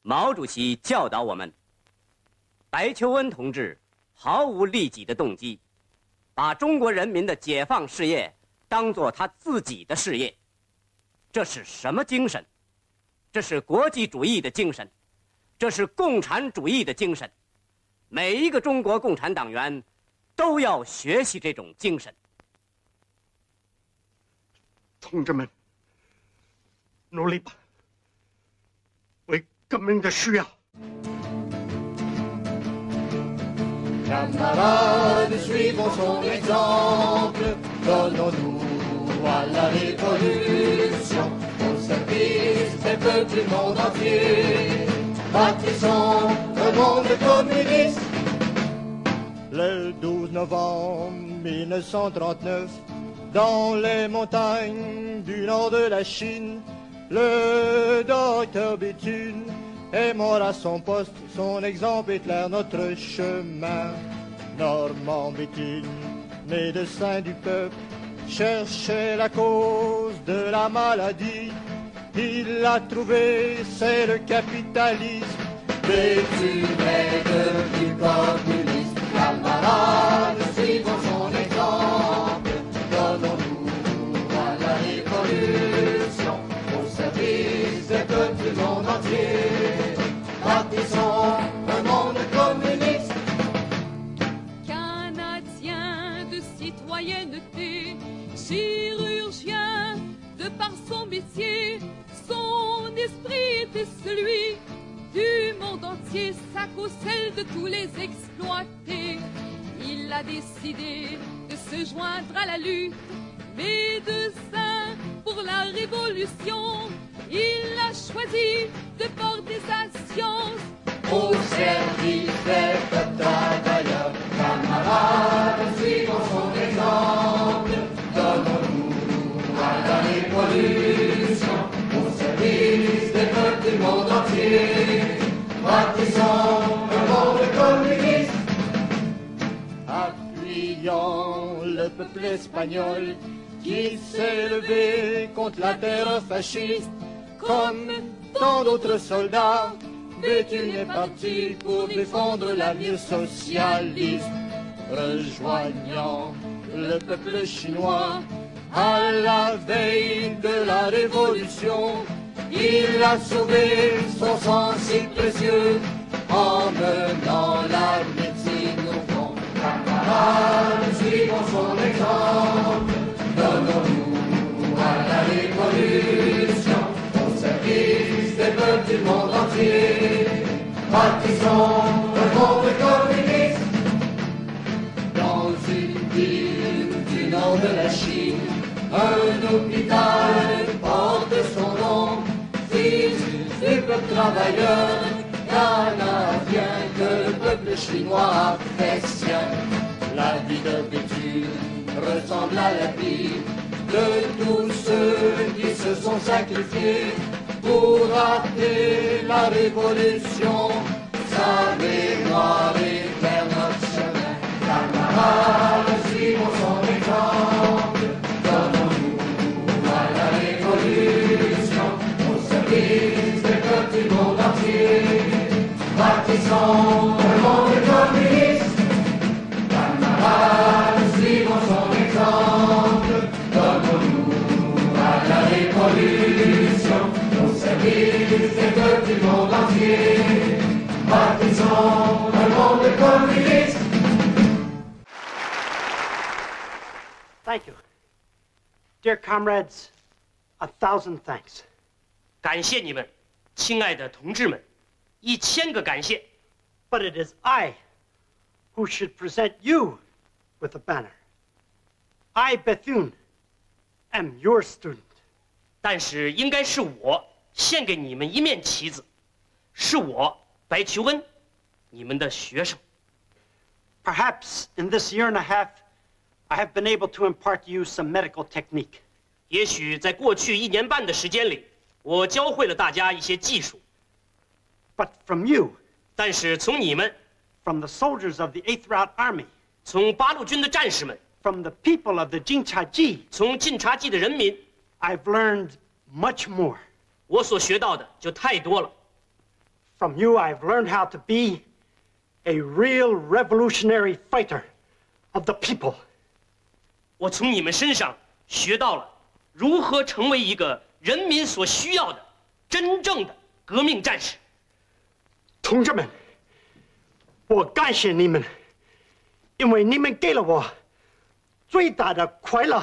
毛主席教导我们，白求恩同志毫无利己的动机，把中国人民的解放事业当作他自己的事业。这是什么精神？这是国际主义的精神，这是共产主义的精神。每一个中国共产党员都要学习这种精神。同志们，努力吧，为革命的需要。Camarades, suivons son exemple, donnons-nous à la révolution, au service des peuples du monde entier. Bâtissons un monde communiste. Le 12 novembre 1939, dans les montagnes du nord de la Chine, le docteur Béthune est mort à son poste, son exemple éclaire notre chemin. Normand Béthune, médecin du peuple, cherchait la cause de la maladie. Il l'a trouvé, c'est le capitalisme. Béthune est devenu communiste. Camarades, suivons son exemple. Donnons-nous à la révolution, au service des peuples du monde entier. Bâtissons un monde communiste. Canadien de citoyenneté, chirurgien de par son métier, son esprit était celui du monde entier, sa cause celle de tous les exploités. Il a décidé de se joindre à la lutte, médecin pour la révolution. Il a choisi de porter sa science au service des peuples travailleurs. Camarades, suivons son exemple. Donnons-nous à la révolution, au service des peuples du monde entier. Bâtissons un monde communiste. Appuyant le peuple espagnol qui s'est levé contre la terreur fasciste, comme tant d'autres soldats, Béthune est parti pour défendre l'avenir socialiste. Rejoignant le peuple chinois à la veille de la révolution, il a sauvé son sang si précieux en menant la médecine au front. Camarades, suivons son exemple. Donnons-nous à la révolution, au service des peuples du monde entier. Bâtissons un monde communiste. Dans une ville du nord de la Chine, un hôpital porte son nom. Fils du peuple travailleur canadien que le peuple chinois apprécie. La vie de Béthune ressemble à la vie de tous ceux qui se sont sacrifiés pour rater la révolution. Sa mémoire éclaire notre chemin. Camarades, suivons son exemple. Donnons-nous à la révolution, au service des peuples du monde entier. Bâtissons un monde communiste. Camarades, suivons son exemple. Donnons-nous à la révolution, au service des peuples du monde entier. Bâtissons un monde communiste. Thank you. Dear comrades, 1,000 thanks. 感谢你们，亲爱的同志们，1000个感谢。But it is I who should present you with a banner. I, Bethune, am your student. 但是应该是我献给你们一面旗子，是我白求恩，你们的学生。Perhaps in this year and a half, I have been able to impart to you some medical technique. 也许在过去1年半的时间里，我教会了大家一些技术。But from you, 但是从你们， from the soldiers of the 8th Route Army, 从八路军的战士们， from the people of the Jingchaji, 从晋察冀的人民， I've learned much more. 我所学到的就太多了。From you, I've learned how to be a real revolutionary fighter of the people. 我从你们身上学到了如何成为一个人民所需要的真正的革命战士。同志们，我感谢你们，因为你们给了我最大的快乐。